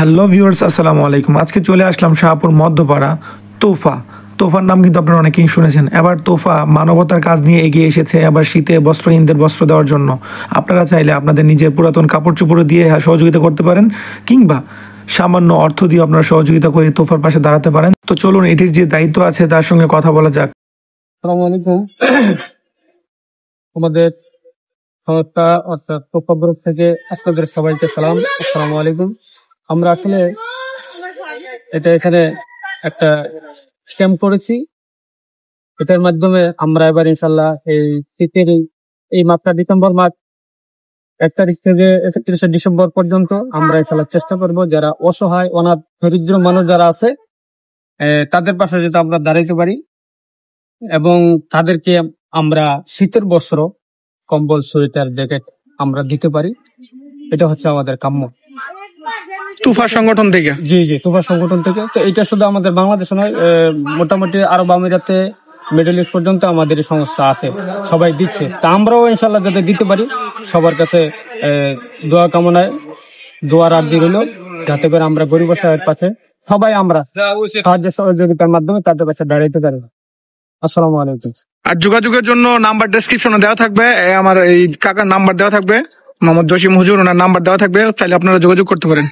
Hello viewers, আসসালামু আলাইকুম। আজকে চলে আসলাম শাহপুর মধ্যপাড়া। তোফার নাম কিন্তু আপনারা অনেকেই শুনেছেন। এবার তোফা মানবতার কাজ নিয়ে এগিয়ে এসেছে, আবার শীতে বস্ত্রহীনদের বস্ত্র দেওয়ার জন্য। আপনারা চাইলে আপনাদের নিজের পুরাতন কাপড় চোপড় দিয়ে সহযোগিতা করতে পারেন, কিংবা সামান্য অর্থ দিয়ে আপনারা সহযোগিতা করে তোফার পাশে দাঁড়াতে পারেন। তো চলুন, এটির যে দায়িত্ব আছে তার সঙ্গে কথা বলা যাক। আসসালামু আলাইকুম। আমাদের সংস্থা অর্থাৎ তোফা গ্রুপ থেকে আপনাদের সবাইকে সালাম। আসসালামু আলাইকুম। আমরা আসলে এখানে একটা ক্যাম্প করেছি। এটার মাধ্যমে আমরা এবার ইনশাল্লাহ এই শীতের এই মাসটা ডিসেম্বর মাস 1 তারিখ থেকে 31শে ডিসেম্বর পর্যন্ত আমরা ইনশাল্লাহ চেষ্টা করব যারা অসহায় অনাথ দরিদ্র মানুষ যারা আছে তাদের পাশে যাতে আমরা দাঁড়াইতে পারি এবং তাদেরকে আমরা শীতের বস্ত্র, কম্বল, সোয়েটার, জ্যাকেট আমরা দিতে পারি। এটা হচ্ছে আমাদের কাম্য। তোফা সংগঠন থেকে জি তোফা সংগঠন থেকে। তো এটা শুধু আমাদের বাংলাদেশে নয়, মোটামুটি আরব আমিরাতে, মিডল ইস্ট পর্যন্ত আমাদের এই সংস্থা আছে, সবাই দিচ্ছে। তা আমরাও ইনশাল্লাহ যাতে দিতে পারি, সবার কাছে দোয়া কামনায়, দোয়ার আর্জি রইল যাতে করে আমরা গরিব অসহায়ের পাশে সবাই আমরা সাহায্য সহযোগিতার মাধ্যমে তাদের পাশে দাঁড়াইতে পারি। আসসালামু আলাইকুম। আর যোগাযোগের জন্য নাম্বার ডেসক্রিপশনে দেওয়া থাকবে। আমার এই কাকার নাম্বার দেওয়া থাকবে, মোহাম্মদ জসিম হুজুর, ওনার নাম্বার দেওয়া থাকবে, চাইলে আপনারা যোগাযোগ করতে পারেন।